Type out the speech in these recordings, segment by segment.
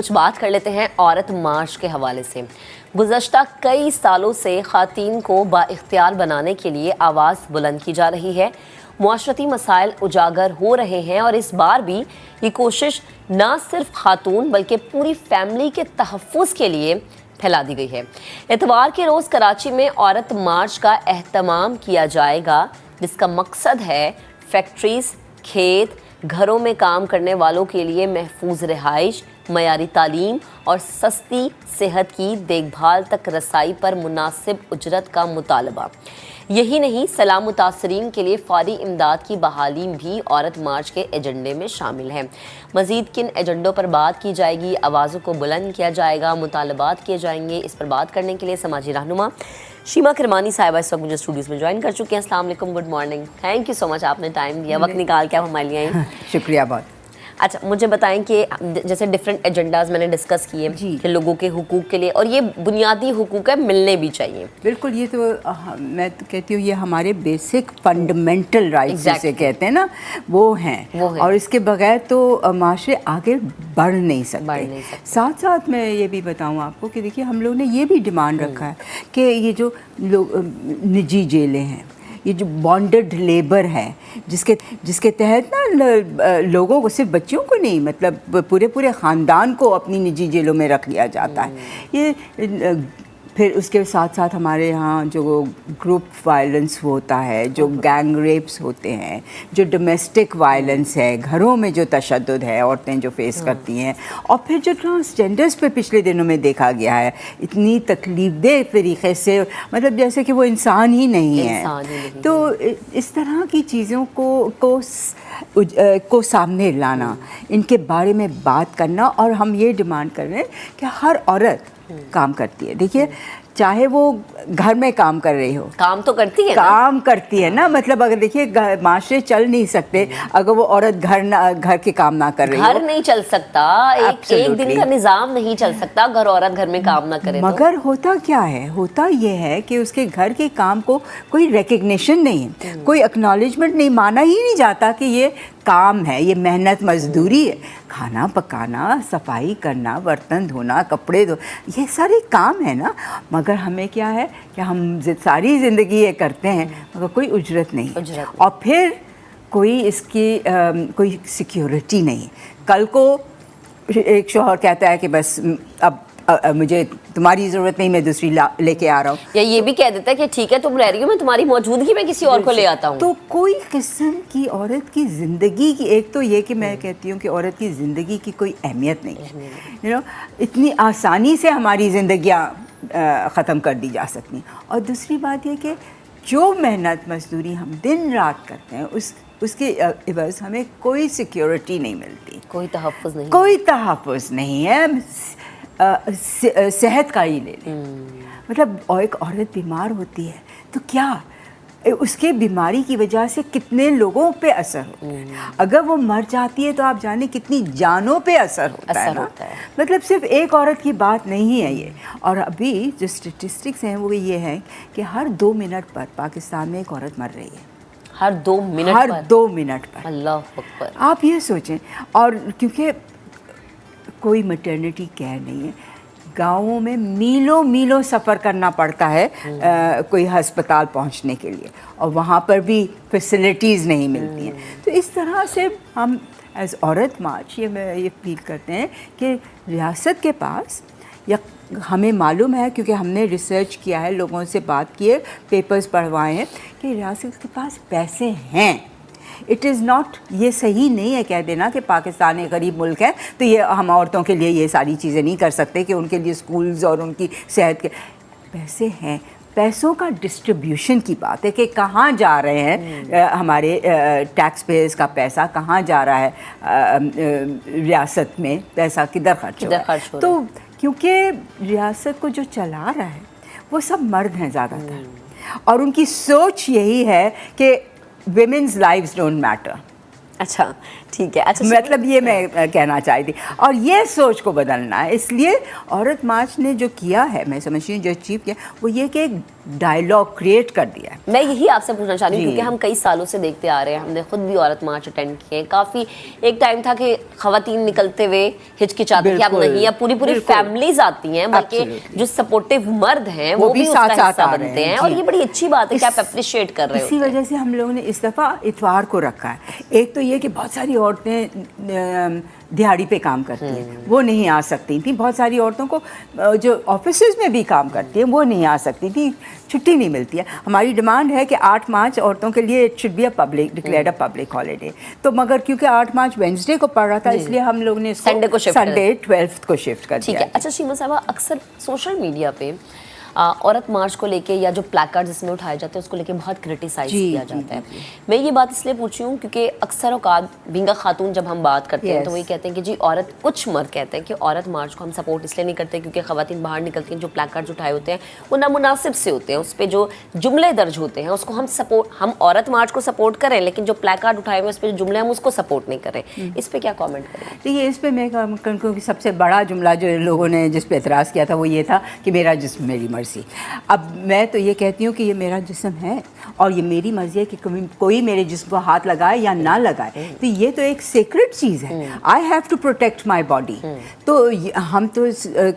کچھ بات کر لیتے ہیں عورت مارچ کے حوالے سے۔ گزشتہ کئی سالوں سے خواتین کو بااختیار بنانے کے لیے آواز بلند کی جا رہی ہے، معاشرتی مسائل اجاگر ہو رہے ہیں اور اس بار بھی یہ کوشش نہ صرف خاتون بلکہ پوری فیملی کے تحفظ کے لیے پھیلا دی گئی ہے۔ اتوار کے روز کراچی میں عورت مارچ کا اہتمام کیا جائے گا، جس کا مقصد ہے فیکٹریز، کھیت، گھروں میں کام کرنے والوں کے لیے محفوظ رہائش، معیاری تعلیم اور سستی صحت کی دیکھ بھال تک رسائی پر مناسب اجرت کا مطالبہ۔ یہی نہیں، سیلاب متاثرین کے لیے فوری امداد کی بحالی بھی عورت مارچ کے ایجنڈے میں شامل ہے۔ مزید کن ایجنڈوں پر بات کی جائے گی، آوازوں کو بلند کیا جائے گا، مطالبات کیے جائیں گے، اس پر بات کرنے کے لیے سماجی رہنما شیما کرمانی صاحبہ اس وقت مجھے اسٹوڈیوز میں جوائن کر چکی ہیں۔ السلام علیکم، good morning, thank you so much, آپ نے ٹائم دیا، وقت نکال کے آپ ہمارے لیے آئیں۔ شکریہ بہت۔ اچھا، مجھے بتائیں کہ جیسے ڈفرینٹ ایجنڈاز میں نے ڈسکس کیے کہ لوگوں کے حقوق کے لیے، اور یہ بنیادی حقوق ہے، ملنے بھی چاہیے۔ بالکل، یہ تو میں کہتی ہوں یہ ہمارے بیسک فنڈامنٹل رائٹس جسے کہتے ہیں نا، وہ ہیں، اور اس کے بغیر تو معاشرے آگے بڑھ نہیں سکتے۔ ساتھ ساتھ میں یہ بھی بتاؤں آپ کو کہ دیکھیے ہم لوگ نے یہ بھی ڈیمانڈ رکھا ہے کہ یہ جو لوگ نجی جیلیں ہیں، یہ جو بانڈڈ لیبر ہے، جس کے تحت نا لوگوں کو، صرف بچوں کو نہیں، مطلب پورے خاندان کو اپنی نجی جیلوں میں رکھ لیا جاتا ہے۔ یہ پھر اس کے ساتھ ساتھ ہمارے یہاں جو گروپ وائلنس ہوتا ہے، جو گینگ ریپس ہوتے ہیں، جو ڈومیسٹک وائلنس ہے، گھروں میں جو تشدد ہے عورتیں جو فیس کرتی ہیں، اور پھر جو ٹرانسجینڈرز پہ پچھلے دنوں میں دیکھا گیا ہے اتنی تکلیف دہ طریقے سے، مطلب جیسے کہ وہ انسان ہی نہیں ہے۔ تو اس طرح کی چیزوں کو سامنے لانا، ان کے بارے میں بات کرنا، اور ہم یہ ڈیمانڈ کر رہے ہیں کہ ہر عورت کام کرتی ہے، دیکھیے چاہے وہ گھر میں کام کر رہی ہو، کام تو کرتی ہے، کام کرتی ہے نا، مطلب اگر دیکھیے معاشرے چل نہیں سکتے اگر وہ عورت گھر کے کام نہ کر رہی ہو، گھر نہیں چل سکتا، ایک دن کا نظام نہیں چل سکتا اگر عورت گھر میں کام نہ کرے۔ مگر ہوتا کیا ہے، ہوتا یہ ہے کہ اس کے گھر کے کام کو کوئی ریکگنیشن نہیں ہے، کوئی اکنالجمنٹ نہیں، مانا ہی نہیں جاتا کہ یہ کام ہے، یہ محنت مزدوری ہے۔ کھانا پکانا، صفائی کرنا، برتن دھونا، کپڑے یہ سارے کام ہے نا، مگر ہمیں کیا ہے کہ ہم ساری زندگی یہ کرتے ہیں مگر کوئی اجرت نہیں، اور پھر کوئی اس کی کوئی سیکیورٹی نہیں۔ کل کو ایک شوہر کہتا ہے کہ بس اب مجھے تمہاری ضرورت نہیں، میں دوسری لے کے آ رہا ہوں، یا یہ بھی کہہ دیتا ہے کہ ٹھیک ہے تم رہ رہی ہو، میں تمہاری موجودگی میں کسی اور کو لے آتا ہوں۔ تو کوئی قسم کی عورت کی زندگی کی، ایک تو یہ کہ میں کہتی ہوں کہ عورت کی زندگی کی کوئی اہمیت نہیں ہے، اتنی آسانی سے ہماری زندگیاں ختم کر دی جا سکتی ہیں، اور دوسری بات یہ کہ جو محنت مزدوری ہم دن رات کرتے ہیں اس کے عوض ہمیں کوئی سیکیورٹی نہیں ملتی، کوئی تحفظ نہیں، کوئی تحفظ نہیں ہے۔ صحت کا ہی لے لیں، مطلب ایک عورت بیمار ہوتی ہے تو کیا اس کے بیماری کی وجہ سے کتنے لوگوں پہ اثر ہوتا ہے، اگر وہ مر جاتی ہے تو آپ جانیں کتنی جانوں پہ اثر ہوتا ہے نا، مطلب صرف ایک عورت کی بات نہیں ہے یہ۔ اور ابھی جو اسٹیٹسٹکس ہیں وہ یہ ہیں کہ ہر 2 منٹ پر پاکستان میں ایک عورت مر رہی ہے، ہر 2 منٹ پر۔ اللہ اکبر، آپ یہ سوچیں، اور کیونکہ کوئی میٹرنٹی کیئر نہیں ہے، گاؤں میں میلوں میلوں سفر کرنا پڑتا ہے کوئی ہسپتال پہنچنے کے لیے، اور وہاں پر بھی فیسلٹیز نہیں ملتی ہیں۔ تو اس طرح سے ہم ایز عورت مارچ یہ فیل کرتے ہیں کہ ریاست کے پاس، یا ہمیں معلوم ہے کیونکہ ہم نے ریسرچ کیا ہے، لوگوں سے بات کی ہے، پیپرز پڑھوائے ہیں، کہ ریاست کے پاس پیسے ہیں۔ اٹ از ناٹ، یہ صحیح نہیں ہے کہہ دینا کہ پاکستان ایک غریب ملک ہے تو یہ ہم عورتوں کے لیے یہ ساری چیزیں نہیں کر سکتے، کہ ان کے لیے اسکولز اور ان کی صحت کے پیسے ہیں۔ پیسوں کا ڈسٹریبیوشن کی بات ہے کہ کہاں جا رہے ہیں ہمارے ٹیکس پیئرز کا پیسہ، کہاں جا رہا ہے ریاست میں، پیسہ کدھر خرچ ہو رہا ہے۔ تو کیونکہ ریاست کو جو چلا رہا ہے وہ سب مرد ہیں زیادہ تر، اور ان کی سوچ یہی ہے کہ ویمنز لائفز ڈونٹ میٹر۔ اچھا، ٹھیک ہے. اچھا مطلب یہ میں کہنا چاہتی تھی. اور یہ سوچ کو بدلنا ہے. اس لیے عورت مارچ نے جو کیا ہے, میں سمجھتی ہوں جو اچیو کیا وہ یہ کہ ایک ڈائلاگ کریٹ کر دیا ہے. میں یہی آپ سے پوچھنا چاہ رہی ہوں کیونکہ ہم کئی سالوں سے دیکھتے آ رہے ہیں, ہم نے خود بھی عورت مارچ اٹینڈ کیے. کافی ایک ٹائم تھا کہ خواتین نکلتے ہوئے ہچکچاتی تھی, اب نہیں, اب پوری فیملیز آتی ہیں, بلکہ جو سپورٹیو مرد ہیں وہ بھی اس کا حصہ بنتے ہیں, اور یہ بڑی اچھی بات ہے کہ آپ اپریشیٹ کر رہے ہو. اسی وجہ سے ہم لوگوں نے اس دفعہ اتوار کو رکھا ہے. ایک تو یہ کہ بہت ساری عورتیں دیہاڑی پہ کام کرتی ہیں, وہ نہیں آ سکتی تھیں. بہت ساری عورتوں کو جو آفیسز میں بھی کام کرتی ہیں وہ نہیں آ سکتی تھیں, چھٹی نہیں ملتی ہے. ہماری ڈیمانڈ ہے کہ 8 مارچ عورتوں کے لیے it should be a public declared a public holiday. تو مگر کیونکہ 8 مارچ وینسڈے کو پڑ رہا تھا, اس لیے ہم لوگ نے سنڈے کو سنڈے 12 کو شفٹ کر دیا. ٹھیک ہے. اچھا شیما صاحبہ, اکثر سوشل میڈیا پہ عورت مارچ کو لے کے یا جو پلیکارڈز اس میں اٹھائے جاتے ہیں اس کو لے کے بہت کرٹیسائز کیا جاتا ہے. میں یہ بات اس لیے پوچھی ہوں کیونکہ اکثر اوقات بھینگا خاتون جب ہم بات کرتے ہیں تو وہی کہتے ہیں کہ جی عورت, کچھ مرد کہتے ہیں کہ عورت مارچ کو ہم سپورٹ اس لیے نہیں کرتے کیونکہ خواتین باہر نکلتی ہیں, جو پلیکارڈز اٹھائے ہوتے ہیں وہ نامناسب سے ہوتے ہیں, اس پہ جو جملے درج ہوتے ہیں اس کو ہم عورت مارچ کو سپورٹ کریں, لیکن جو پلیکارڈ اٹھائے ہوئے اس پہ جو جملے ہم اس کو سپورٹ نہیں کریں. اس پہ کیا کامنٹ کریں؟ دیکھیے اس پہ میں کیونکہ سب سے بڑا جملہ جو لوگوں نے جس پہ اعتراض کیا تھا وہ یہ تھا کہ میرا جسم میری مرضی. اب میں تو یہ کہتی ہوں کہ یہ میرا جسم ہے اور یہ میری مرضی ہے کہ کوئی میرے جسم کو ہاتھ لگائے یا نہ لگائے, تو یہ تو ایک سیکرٹ چیز ہے. I have to protect my body. تو ہم تو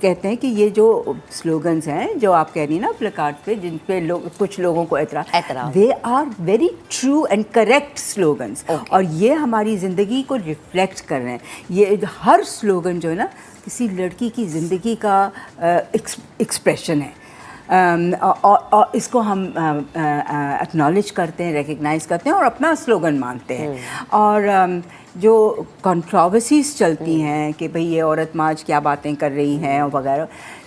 کہتے ہیں کہ یہ جو سلوگنز ہیں جو آپ کہہ رہی ہیں نا پلیکارڈ پہ, جن پہ کچھ لوگوں کو اعتراض, they are very true and correct slogans, اور یہ ہماری زندگی کو ریفلیکٹ کر رہے ہیں. یہ ہر سلوگن جو ہے نا کسی لڑکی کی زندگی کا ایکسپریشن ہے, اور اس کو ہم اکنالج کرتے ہیں, ریکگنائز کرتے ہیں اور اپنا سلوگن مانتے ہیں. اور جو کنٹروورسیز چلتی ہیں کہ بھئی یہ عورت مارچ کیا باتیں کر رہی ہیں اور وغیرہ,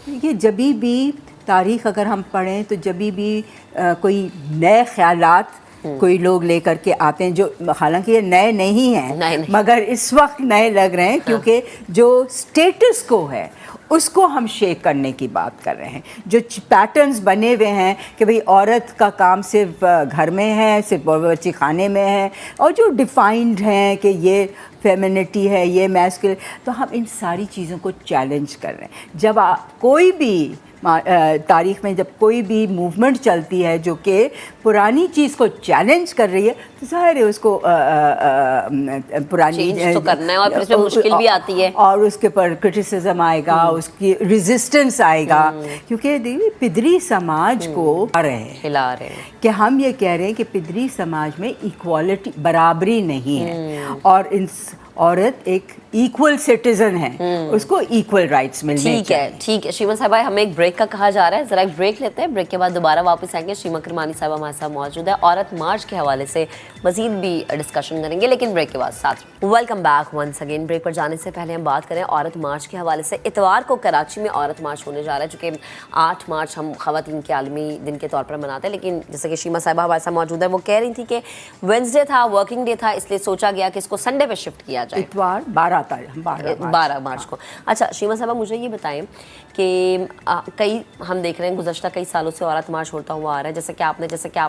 یہ جبھی بھی تاریخ اگر ہم پڑھیں تو جبھی بھی کوئی نئے خیالات کوئی لوگ لے کر کے آتے ہیں, جو حالانکہ یہ نئے نہیں ہیں مگر اس وقت نئے لگ رہے ہیں کیونکہ جو اسٹیٹس کو ہے اس کو ہم شیک کرنے کی بات کر رہے ہیں. جو پیٹرنز بنے ہوئے ہیں کہ بھئی عورت کا کام صرف گھر میں ہے, صرف باورچی خانے میں ہے, اور جو ڈیفائنڈ ہیں کہ یہ فیمینٹی ہے, یہ میسکل, تو ہم ان ساری چیزوں کو چیلنج کر رہے ہیں. جب کوئی بھی تاریخ میں جب کوئی بھی موومنٹ چلتی ہے جو کہ پرانی چیز کو چیلنج کر رہی ہے تو ظاہر ہے اس کو پرانی تو کرنا ہے, اور پھر اس میں مشکل بھی آتی ہے, اور اس کے پر کرٹیسزم آئے گا, اس کی ریزسٹنس آئے گا. کیونکہ پدری سماج کو ہلا رہے ہیں کہ ہم یہ کہہ رہے ہیں کہ پدری سماج میں ایکوالٹی, برابری نہیں ہے, اور عورت ایک ایکول سٹیزن ہے, اس کو ایکول رائٹس ملنے چاہیے. ٹھیک ہے, ٹھیک ہے شیما صاحبہ, ہمیں ایک بریک کا کہا جا رہا ہے, ذرا ایک بریک لیتے ہیں, بریک کے بعد دوبارہ واپس آئیں گے. شیما کرمانی صاحبہ ہمارے ساتھ موجود ہے, عورت مارچ کے حوالے سے مزید بھی ڈسکشن کریں گے, لیکن بریک کے بعد ساتھ. Welcome back once again. Break پر جانے سے پہلے ہم بات کریں عورت مارچ کے حوالے سے. اتوار کو کراچی میں عورت مارچ ہونے جا رہا ہے, چونکہ 8 مارچ ہم خواتین کے عالمی دن کے طور پر مناتے ہیں, لیکن جیسے کہ شیما صاحبہ ہمارے ساتھ موجود ہے, وہ کہہ رہی تھی کہ وینسڈے تھا, ورکنگ ڈے تھا, اس لیے سوچا گیا کہ اس کو سنڈے پہ شفٹ کیا جائے. اتوار 12 مارچ کو. اچھا شیما صاحبہ, مجھے یہ بتائیں کہ کئی ہم دیکھ رہے ہیں گزشتہ کئی سالوں سے عورت مارچ ہوتا ہوا آ رہا ہے, جیسے کہ آپ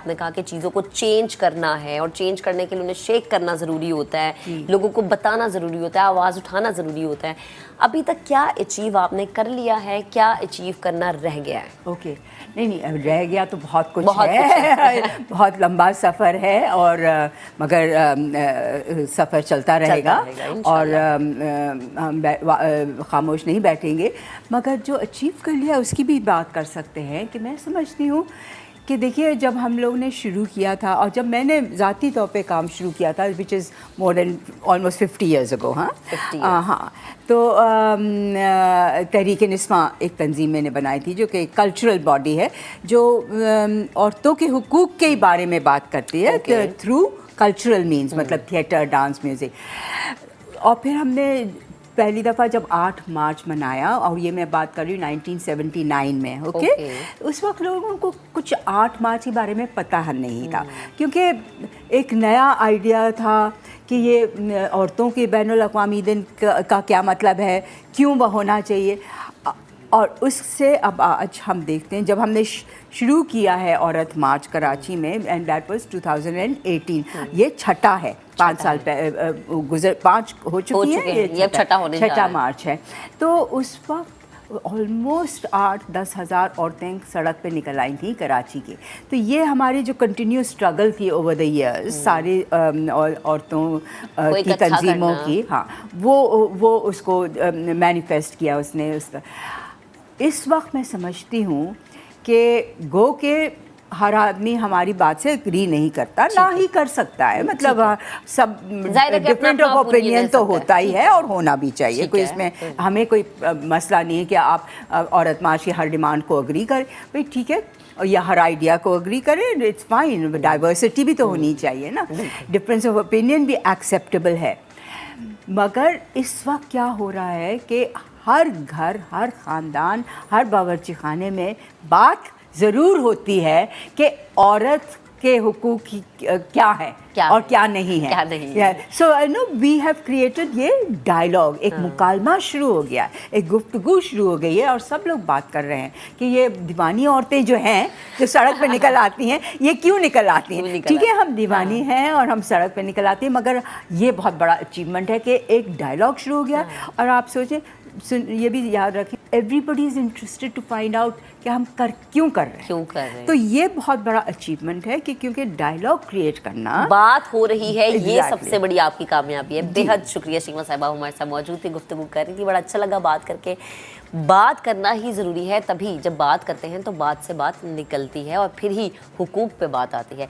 نے کہا کہ چیزوں کو چینج کرنا ہے, اور چینج کرنے کے لیے انہیں شیک کرنا ضروری ہوتا ہے, لوگوں کو بتانا ضروری ہوتا ہے, آواز اٹھانا ضروری ہوتا ہے. ابھی تک کیا اچیو آپ نے کر لیا ہے, کیا اچیو کرنا رہ گیا ہے؟ اوکے, نہیں رہ گیا تو بہت کچھ ہے, بہت لمبا سفر ہے, اور مگر سفر چلتا رہے گا, اور ہم خاموش نہیں بیٹھیں گے. مگر جو اچیو کر لیا اس کی بھی بات کر سکتے ہیں کہ میں سمجھتی ہوں کہ دیکھیے جب ہم لوگ نے شروع کیا تھا, اور جب میں نے ذاتی طور پہ کام شروع کیا تھا, وچ از مور دین آلموسٹ 50 ایئرز اگو, ہاں, تو تحریک نسواں ایک تنظیم میں نے بنائی تھی جو کہ کلچرل باڈی ہے, جو عورتوں کے حقوق کے بارے میں بات کرتی ہے تھرو کلچرل مینس, مطلب تھیٹر, ڈانس, میوزک. اور پھر ہم نے پہلی دفعہ جب 8 مارچ منایا, اور یہ میں بات کر رہی ہوں 1979 میں, اوکے, اس وقت لوگوں کو کچھ 8 مارچ کے بارے میں پتہ نہیں تھا, کیونکہ ایک نیا آئیڈیا تھا کہ یہ عورتوں کے بین الاقوامی دن کا کیا مطلب ہے, کیوں وہ ہونا چاہیے. اور اس سے اب آج ہم دیکھتے ہیں جب ہم نے شروع کیا ہے عورت مارچ کراچی میں اینڈ دیٹ واز 2018 یہ چھٹا ہے 5 سال گزر 5 ہو چکی ہے یہ چھٹا ہونے جا رہا چھٹا ہے مارچ ہے تو اس وقت آلموسٹ 8-10 ہزار عورتیں سڑک پہ نکل آئی تھیں کراچی کی. تو یہ ہماری جو کنٹینیو اسٹرگل تھی اوور دا ایئرز سارے عورتوں کی تنظیموں کی ہاں وہ اس کو مینیفیسٹ کیا اس نے. اس وقت میں سمجھتی ہوں کہ گو کہ ہر آدمی ہماری بات سے اگری نہیں کرتا نہ ہی کر سکتا ہے مطلب سب ڈفرینٹ آف اوپینین تو ہوتا ہی ہے اور ہونا بھی چاہیے کوئی اس میں ہمیں کوئی مسئلہ نہیں ہے کہ آپ عورت مارچ کی ہر ڈیمانڈ کو اگری کریں بھائی ٹھیک ہے یا ہر آئیڈیا کو اگری کریں اٹس فائن ڈائیورسٹی بھی تو ہونی چاہیے نا ڈفرینس آف اوپینین بھی ایکسیپٹیبل ہے. مگر اس وقت کیا ہو رہا ہے کہ ہر گھر ہر خاندان ہر باورچی خانے میں بات ضرور ہوتی ہے کہ عورت کے حقوق کیا ہے اور کیا نہیں ہے. سو نو وی ہیو کریٹڈ یہ ڈائلاگ ایک مکالمہ شروع ہو گیا ایک گفتگو شروع ہو گئی ہے اور سب لوگ بات کر رہے ہیں کہ یہ دیوانی عورتیں جو ہیں جو سڑک پہ نکل آتی ہیں یہ کیوں نکل آتی ہیں. ٹھیک ہے ہم دیوانی ہیں اور ہم سڑک پہ نکل آتی ہیں مگر یہ بہت بڑا اچیومنٹ ہے کہ ایک ڈائلاگ شروع ہو گیا. اور آپ سوچیں یہ بھی یاد رکھیں everybody is interested to find out کہ ہم کیوں کر رہے ہیں. تو یہ بہت بڑا اچیومنٹ ہے کہ کیونکہ ڈائلاگ کریٹ کرنا بات ہو رہی ہے یہ سب سے بڑی آپ کی کامیابی ہے. بے حد شکریہ شیما صاحبہ ہمارے ساتھ موجود تھی گفتگو کر رہی تھی بڑا اچھا لگا بات کر کے. بات کرنا ہی ضروری ہے تبھی جب بات کرتے ہیں تو بات سے بات نکلتی ہے اور پھر ہی حقوق پہ بات آتی ہے.